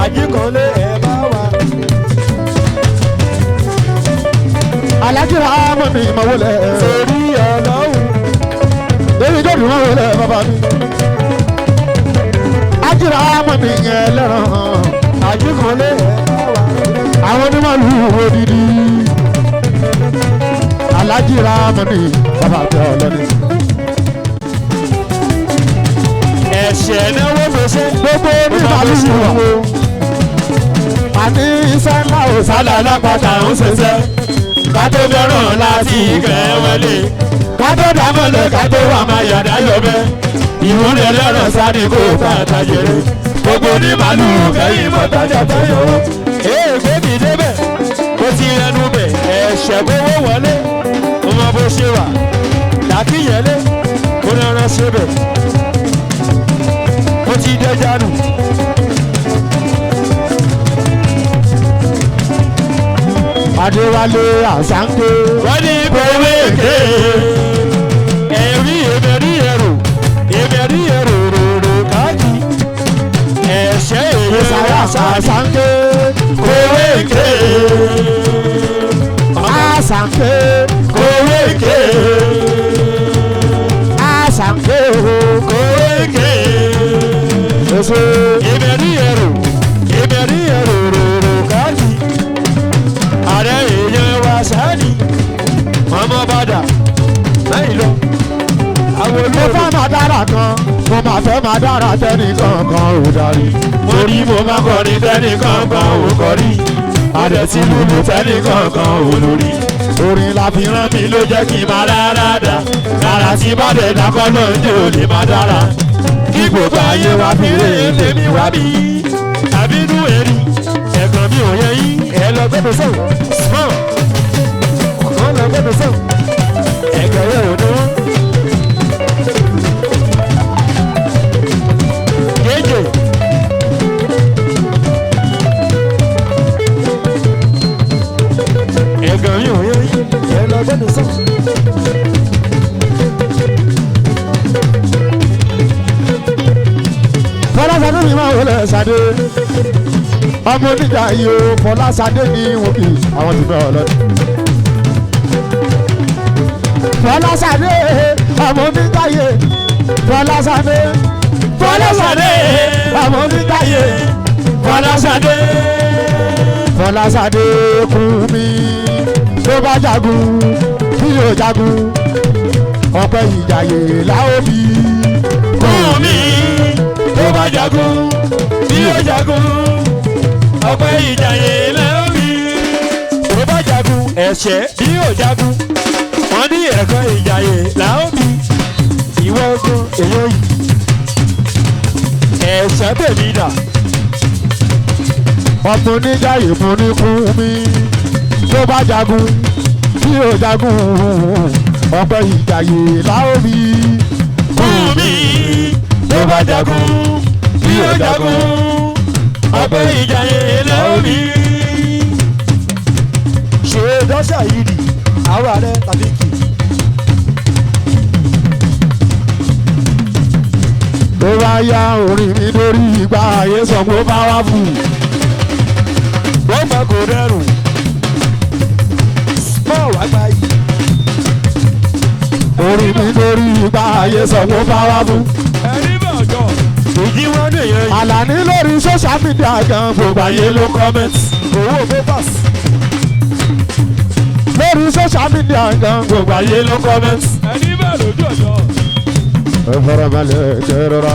Àjíkọ́lé ẹ̀ bá wà. Alájí àwọn ni mo wọlé. Torí ọlọ́run. Èyí tó dùn wọ́n wọlé bàbá mi. Ajé àwọn ni yẹn lẹ́ràn. Àjíkọ́lé ẹ̀ bá wà. Àwọn onímọ̀lú odidi. Alájí àwọn ni bàbá mi ọlọ́ni. Ẹ̀ṣẹ̀ náwó fẹsẹ̀. Gbogbo onímọ̀lú wo. Àní iṣẹ́ ńlá ò Sálà lápáta ń ṣẹṣẹ́. Ká tó fẹ́ràn láti ìkẹ́ wọlé. Ká tó dámọ̀lẹ̀ ká tó wà máa yàdá yọbẹ́. Ìwúrẹ́ lọ́rọ̀ sáré kó tààtà jẹrẹ. Gbogbo ní màlúù kẹ́yìn mọ́tàjà tẹ́yọ̀. Èègbé mi débẹ̀. Mo ti rẹnu bẹ̀. Ẹ̀ṣẹ̀ kówó wọlé. Mo mọ bó ṣe wà. Dàkíyẹlé. Mo rọrọ ṣe bẹ̀. Mo ti dẹja nù. Adéwálé Àsánkè. Wọ́n ní kòwé ké. Ẹ̀rí èmẹ̀rí ẹ̀rù. Èmẹ̀rí ẹ̀rù ròrò káàkì. Ẹ̀ṣẹ̀ èyí Ìsàlẹ̀ Àsánkè. kòwé ké. Àsánkè. Kòwé ké. Àsánkè. Kòwé ké. Èso. Èmẹ̀rí ẹ̀rù. Èmẹ̀rí ẹ̀rù ròrò káàkì. Ààrẹ èèyàn wa sáàdì. Mọ́mọ́ bàdà. Lẹ́yìn lọ. Àwọn Mo olóòrùn. fẹ́ máa dára kan, mo máa máa fẹ́ máa dára tẹ́nì kankan ò darí. mo ní mo máa kọrin tẹ́nì kankan ò kọrí. àdẹ̀tí lulu tẹ́nì kankan ò lórí. orin la fi ìran mi ló jẹ́ kí n máa rárá dá. rárá tí bá dẹ̀ dákọ́ náà ń jẹ́ olè máa dára. kí gbogbo ayé wa fi rè é tèmi wá bí. àbínú èrì ẹ̀gbọ́n mi ò yẹ yín. ẹ lọ gbẹdọ sọ ọ lọ gbẹdọ sọ ẹ̀gbọ́n yẹn ò dún. kéèké. ẹ̀gbọ́n mi ò yẹ yín. ẹ lọ gbẹdọ sọ. Fọláṣadé mi máa wọlé ṣadé ọmọ oníjà yìí o Fọláṣadé ní wọn kì í àwọn ti bẹ́ẹ̀ lọ. Fọláṣadé ọmọ oníjà yìí Fọláṣadé Fọláṣadé ọmọ oníjà yìí Fọláṣadé. Fọláṣadé kú mi tó bá jagun tí yóò jagun ọpẹ́ ìjàyè láòbí kú mi tó bá jagun tí yóò jagun ọpẹ́ ìjàyè láòbí. tó bá jagun ẹ̀ṣẹ̀ tí yóò jagun wọ́n ní ẹ̀kọ́ ìjàyè láòbí. ìwọ ogun èyí yìí ẹ̀ṣẹ̀ tèmi dà. ọmọ oníjàyè fún ní kú mi tó bá jagun tí yóò jagun ọpẹ́ ìjàyè láòbí kú mi tó bá jagun tí yóò jagun ọpẹ́ ìjàyè láòbí. ṣe dọ́ṣà yìí di àwọn ààrẹ tàbí kì í. tó bá yá orin mi lórí ìgbà ayé sọ pé ó bá wá fún un. wọ́n gbà kó dẹrùn. small wá gba yìí. orin mi lórí ìgbà ayé sọ pé ó bá wá fún un. ẹni bá jọ ìdí wọn nìyẹn yìí. Àlàní lórí social media gan gbogbo ayé ló comment. owó papers. lórí social media gan gbogbo ayé ló comment. ẹni bá lójú ọjọ́. ẹ farabalẹ̀ kẹ́rọra.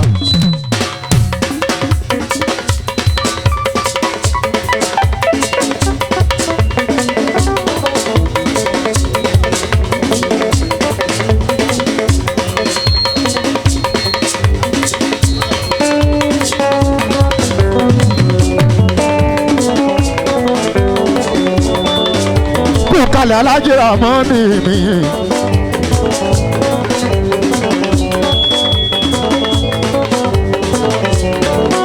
kú kalẹ̀ alájẹrà mọ́ ní mi.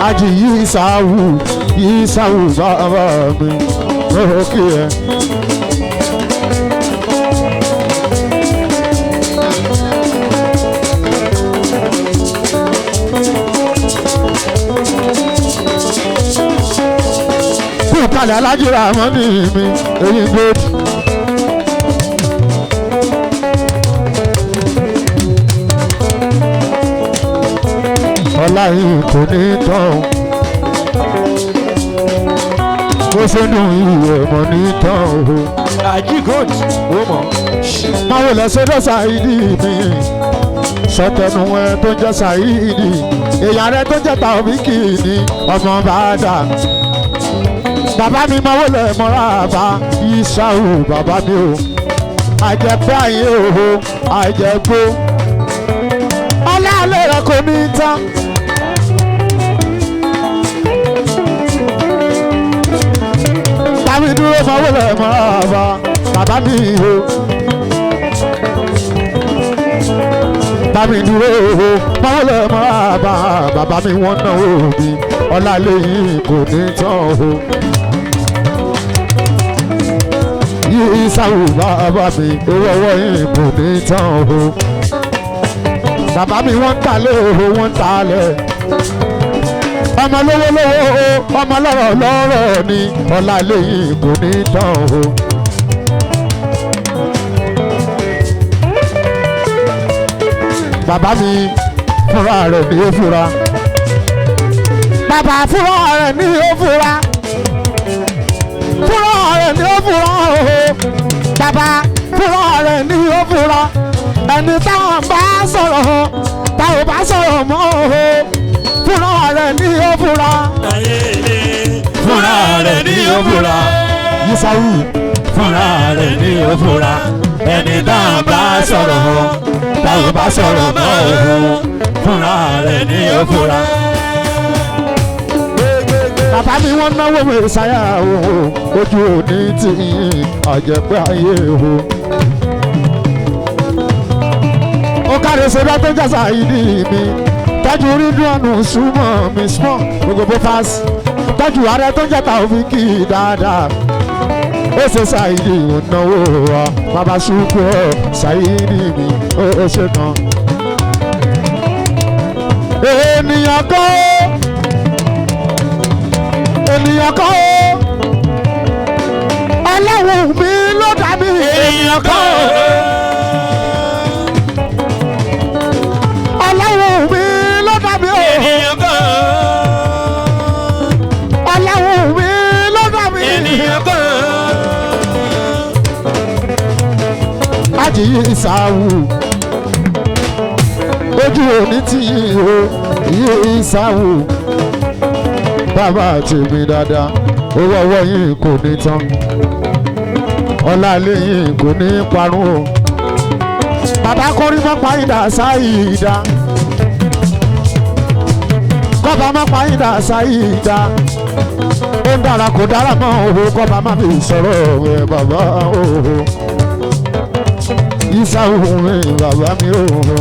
Aji yìí sáwù bàbá mi lókè ẹ. kú kalẹ̀ alájẹrà mọ́ ní mi èyí gbòdì. ọlá yìí kò ní tán bó ṣe nù ìwé mọ̀ ní tán o. àjí gold ó mọ̀. máa wò lọ sọ́dọ̀ Saidi mi sọtẹnu ẹ tó ń jẹ́ Saidi èèyàn rẹ tó ń jẹ́ Taofiki ní ọmọ bàdà. bàbá mi máa wò lọ mọ́ra bá Ìṣàwù bàbá mi o àjẹpẹ́ àyè o àjẹgbó ọlá àlẹ́ rẹ kò ní tán. bàbá mi dúró máa wọlé mọ́ra bá bàbá mi o. bàbá mi dúró máa wọlé mọ́ra bá bàbá mi wọ́n náà ó mi ọlá lẹ́yìn kò ní tán o. yìí sáwù bàbá mi owó ọwọ́ yìí kò ní tán o. bàbá mi wọ́n ń talẹ̀ o wọ́n ń talẹ̀. ọmọ lówó lówó ọmọ lọ́rọ̀ lọ́rọ̀ ni ọlá lẹ́yìn kò ní tán o. bàbá mi fúnra rẹ̀ ní ó fura. bàbá fúnra rẹ̀ ní ó fura. fúnra rẹ̀ ní ó fura o. bàbá fúnra rẹ̀ ní ó fura. ẹni táwọn bá sọ̀rọ̀ táwọn bá sọ̀rọ̀ mọ́ o fúnra rẹ̀ ní ó fura. ayé ilé fúnra rẹ̀ ní ó fura. Yísáwù fúnra rẹ̀ ní ó fura. ẹni tá a bá sọ̀rọ̀ mọ́ tá a bá sọ̀rọ̀ mọ́ òun fúnra rẹ̀ ní ó fura. bàbá mi wọ́n náwó mi ṣáyà o ojú òní tí àjẹpẹ́ ayé o. ó kárí ṣẹlẹ̀ tó jẹ́ Saidi mi tọ́jú Ridwan súnmọ́ mi small gbogbo pass tọ́jú ààrẹ tó jẹ́ Taofik dáadáa ó ṣe Saidi ò náwó wa bàbá ṣùkú Saidi mi ó ṣe kan. ènìyàn kọ́ ènìyàn kọ́ Ọlọ́run mi ló dá mi. ènìyàn kọ́ Ọlọ́run mi ló dá mi. ènìyàn kọ́ Ọlọ́run mi ló dá mi. ènìyàn kọ́. Ajiyi Ìsàwù ojú òní tí o yí Ìsàwù bàbá tèmi dáadáa owó ọwọ́ yìí kò ní tán ọlá ilé yìí kò ní parun o bàbá kọrí mọ́pá ìdá Saida kọ́ba mọ́pá ìdá Saida ó ń dára kò dára mọ́ òhò kọ́ba má fi sọ̀rọ̀ ẹ̀ bàbá òhò Ìsàwù mi bàbá mi òhò.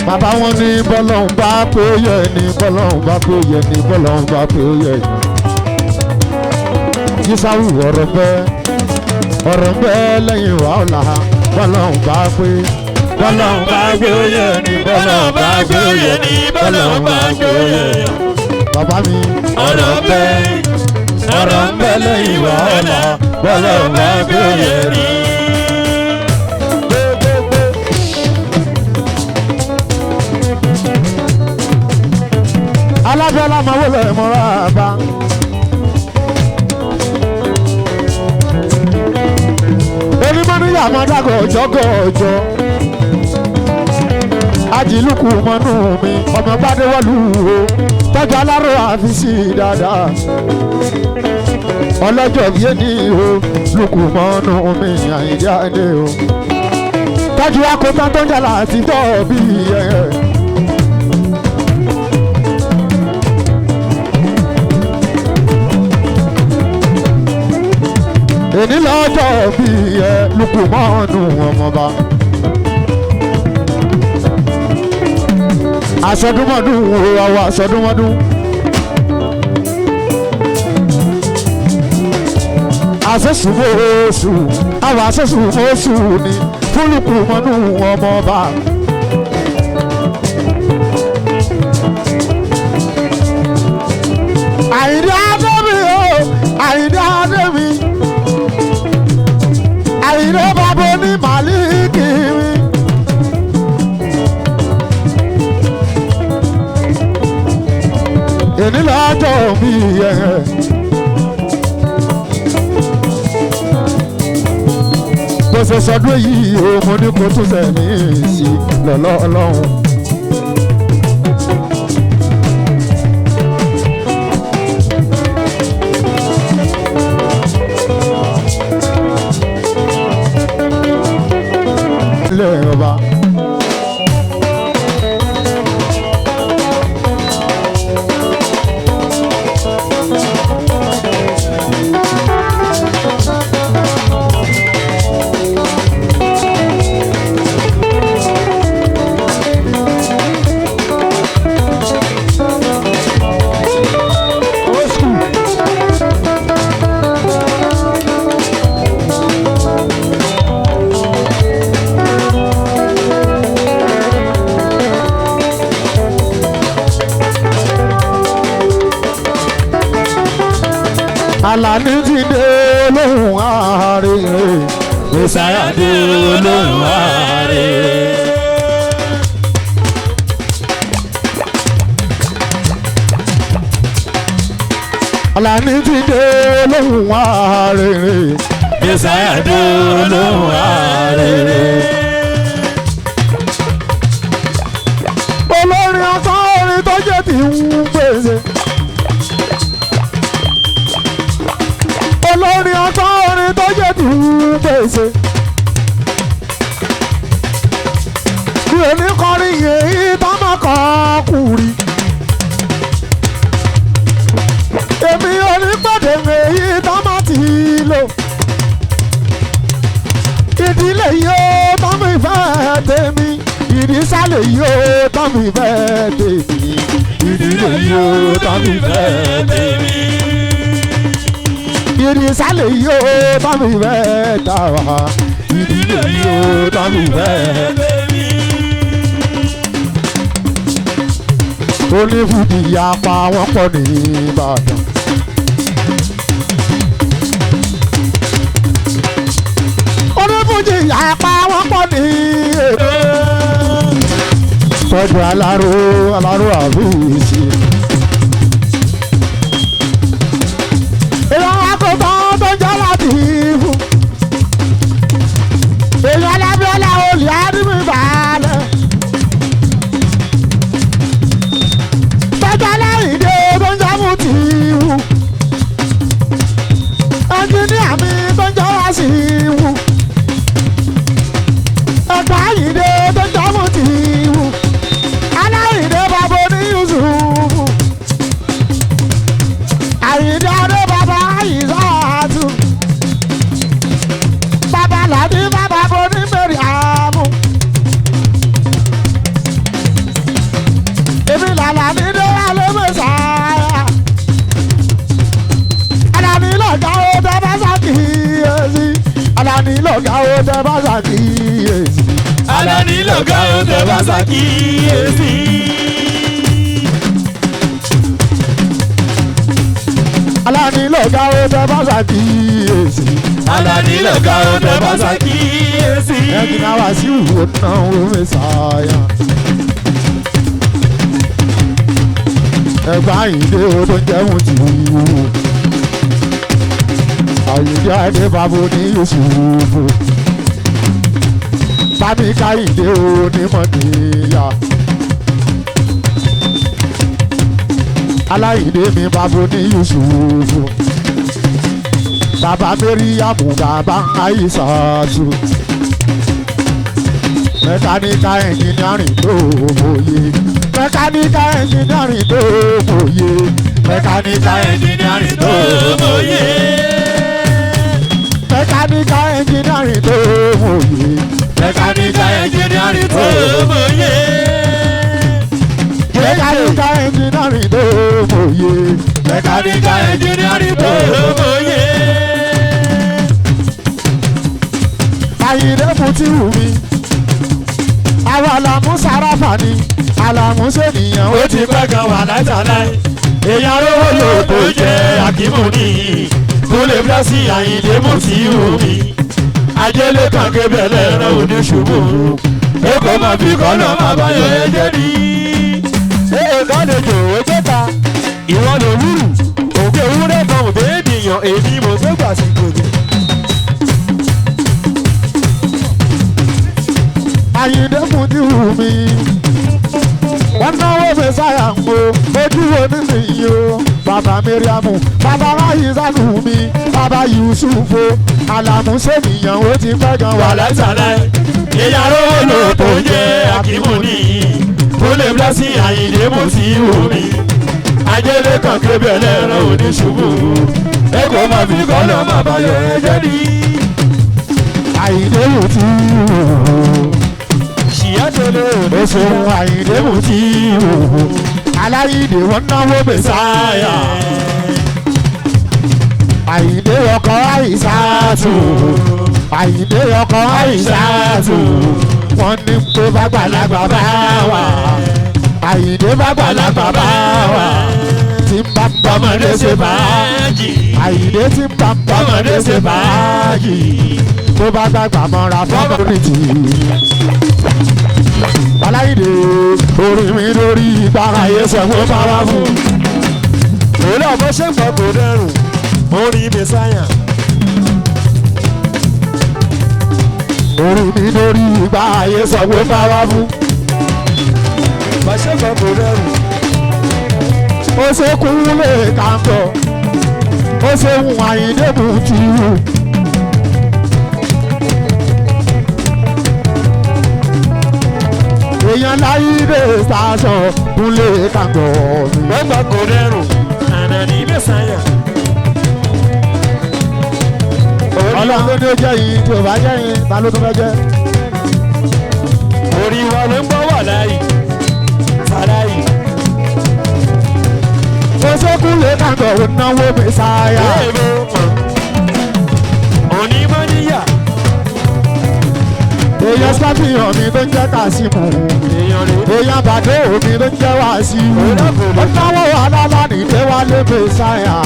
Bàbá wọn ní bọ́lọ́hún bá pé ó yẹ ní bọ́lọ́hún bá pé ó yẹ ní bọ́lọ́hún bá pé ó yẹ ní. Ìsàwù ọ̀rọ̀ bẹ́ẹ̀ lẹ́yìn wà ọ̀la bọ́lọ́hún bá pé. bọ́lọ́hún bá gbé ó yẹ ní bọ́lọ́hún bá gbé ó yẹ ní bọ́lọ́hún bá gbé ó yẹ ní. Bàbá mi ọ̀rọ̀ bẹ́ẹ̀ lẹ́yìn wà ọ̀la bọ́lọ́hún bá gbé ó yẹ ní. alábẹ́lá máa wọlé mọ́ra bá. onímọ̀ níyà máa dàgọ̀ ọjọ́ ajílùkù mọ́nú mi ọmọ gbádéwọ́lù o tọ́jú aláró àfisí dáadáa ọlọ́jọ́ bíi ẹni o lùkù mọ́nú mi Àyìndé Adé o tọ́jú akótán tó ń jà láti tọ́ bí ẹ̀. èní lọ́jọ́ bí ẹ Lukumanu ọmọba àsọdúnmọ́dún wo àwọ̀ àsọdúnmọ́dún àṣẹ̀sùmọ́sù àwọ̀ àṣẹ̀sùmọ́sù ni fún Lukumanu ọmọba. Àyìndé Adé mi o Àyìndé Adé mi. Àyìndé bàbá ní Màlíkì mi. Èní lọ́jọ́ mi yẹ. Gbèsè sọdún yìí o mo ní kó tún sẹ́mi sí lọ́lọ́ ọlọ́run. Ilé ọba. Àlàní ti dé olóhùn àárẹ̀. Mèsáyà dé olóhùn àárẹ̀. Àlàní ti dé olóhùn àárẹ̀. Mẹ́sàáyà dé olóhùn àrèrè. olórin ọkọ orin tó jẹ́ ti ń gbèsè. olórin ọkọ orin tó jẹ́ ti ń gbèsè. mi ò ní kọrin yèyí tọ́mọkọ̀ kùrì. èmi ò ní pàdé èyí tọ́mọ ti lò. ìdílé yóò tọ́mọ ìfẹ́ tèmi. ìdísàlẹ̀ yóò tọ́mọ ìfẹ́ tèmi. ìdílé yóò tọ́mọ ìfẹ́ tèmi. ìdísàlẹ̀ yóò tọ́mọ ìfẹ́ tàwa. ìdílé yóò tọ́mọ ìfẹ́ tèmi. onífúdi yapa wọn pọ̀ ní Ìbàdàn. onífúdi yapa wọn pọ̀ ní Èkó. tọ́jú aláró àbíyèsí. èèyàn akókò tó jẹ́ láti fún. èèyàn alábíọ́lá olè ádùnmí balẹ̀. ìdè tó ń jámù tì í wù. ẹnjìníà mi tó ń jọra sí i wù. ẹ̀ka ìdè tó ń jámù tì í wù. aláìdè bàbá oníyùsùfù. àyìndé adé bàbá àyìnsáàtù. bàbá làdí bàbá onímẹ̀rì àmú. èmi làlà ní dé Mẹ́sàáyà. Àlàní lọ̀gá ó tẹ́ bá ṣàkíyèsí. Àlàní lọ̀gá ó tẹ́ bá ṣàkíyèsí. Àlàní lọ̀gá ó tẹ́ bá ṣàkíyèsí. Àlàní lọ̀gá ó tẹ́ bá ṣàkíyèsí. Àlàní lọ̀gá ó tẹ́ bá ṣàkíyèsí. ẹ̀jìn náà wá sí ìwò náà ó Mẹ́sàáyà. ẹ̀gbọ́n àyìndé o tó ń jẹun tì í wò. àyìndé adé bàbá oníyùsùfù. bámi káyìndé o onímọ̀ níyà. aláyìndé mi bàbá oníyùsùfù. bàbá mẹ́ríyàmù bàbá àyíṣàtù. mẹkáníkà ẹnjìnírìn tó mòye. mẹkáníkà ẹnjìnírìn tó mòye. mẹkáníkà ẹnjìnírìn tó mòye. mẹkáníkà ẹnjìnírìn tó mòye. Mẹkáníkà ẹnjìnírìn tó mòye. mẹkáníkà ẹnjìnírìn tó mòye. Mẹkáníkà ẹnjìnírìn tó mòye. Àyìndé Mutiwu mi. àwọn àlàmú sáráfà ni àlàmú sènìyàn Ó ti pẹ́ gan wà látàláì. Èèyàn rówó lò tó jẹ́ Akímù ní. Tó lè bá sí Àyìndé Mutiwu mi. Ajẹ́lé kan kébẹ̀ lẹ́rọ oníṣubú. Èkó máa fi kọ́ lọ́ máa bá yọ ẹ̀jẹ̀ rí. èèkàn lè jò ó gbẹ́ta Ìwọ ló wúrù. Òkè ewúrẹ́ kan ò dé ènìyàn. Èmi mo gbé gbà sí gbòdì. Àyìndé Mutiwu mi. wọ́n náwó Mẹ́sàáyà ń wo ojú wo nínú yìí o. bàbá Mẹ́ríàmù bàbá Àyíṣàtù mi bàbá Yusufu àlàmú sènìyàn ó ti pẹ́ gan wà Wà látàláì. Èèyàn rówó lò tó jẹ́ Akímù ní. Tó lè bá sí Àyìndé Mutiwu mi. Ajẹ́lé kan kébẹ̀ lẹ́rọ oníṣubú. Èkó máa fi kọ́ lọ́ máa bá yọ ẹ̀jẹ̀ rí. Àyìndé Mutiwu. Ṣìyá tó lé òní. ó ṣeun Àyìndé Mutiwu. aláyìndé wọ́n náwó Mẹ́sàáyà. Àyìndé ọkọ Àyíṣàtù. Àyìndé ọkọ Àyíṣàtù. wọ́n ní pé bàgbàlagbà bá wà. Àyìndé bàgbàlagbà bá wà. tí ń bá bọ́mọdé ṣe báàjì. Àyìndé tí ń bá bọ́mọdé ṣe báàjì. tó bá gbàgbà mọ́ra fọ́mọ́rìtì. Aláyìndé orí mi lórí ìgbára yẹn sẹ́wọ́n bára fún. Òun náà bó ṣe ń gbọ́ kò dẹrùn. Orí Mẹ́sàáyà. orí mi lórí ìgbà ayé sọ pé báwa fún. Bàṣẹ́ kan kò rẹrù. ó ṣe kúnlé kàńtọ̀ ó ṣe ń àyíndé mú ti wù. èèyàn láyé sàṣọ kúnlé kàńtọ̀ mi. Gbọ́gbà kò rẹrù. Ànàní mẹ́sàn-án. ọlọ́run ló ní ó jẹ́ yìí tí ò bá jẹ́ yìí ta ló tún fẹ́ jẹ́. Orí wa ló ń gbọ́ wà láyì. Fàlàyì. ó ṣe kúnlé kàńtọ̀ ó náwó mi sáyà. Èèmọ̀ mọ̀. Onímọ̀ níyà. èèyàn sábìyàn mi tó ń jẹ́ Kàsímù. Èèyàn rè. èèyàn bàdé omi tó ń jẹ́ Wàsíù. ó náwó aláàlá nìdé wálé mi sáyà.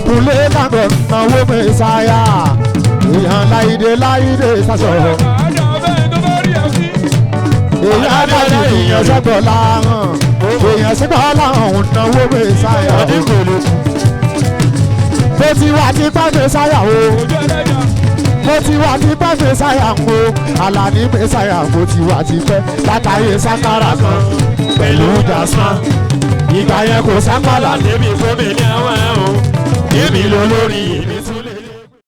kúnlé kàńtọ̀ náwó mi sáyà. èèyàn láìdé sásọ. èèyàn adájú ìyẹn sọ́gbọ̀ láhàn. èèyàn sígbà láhàn ò náwó mi sáyà. bó ti wà ní pàṣẹ sáyà o. mo ti wà ní pẹ́ mẹ́sàyà ń wo Àlàní mẹ́sàyà mo ti wà ti pẹ́ látàrí sákàrà kan pẹ̀lú jasman ìgbà yẹn kò sápàlà Débi fún mi ní àwọn ẹ̀ o. Èmi ló lórí èmi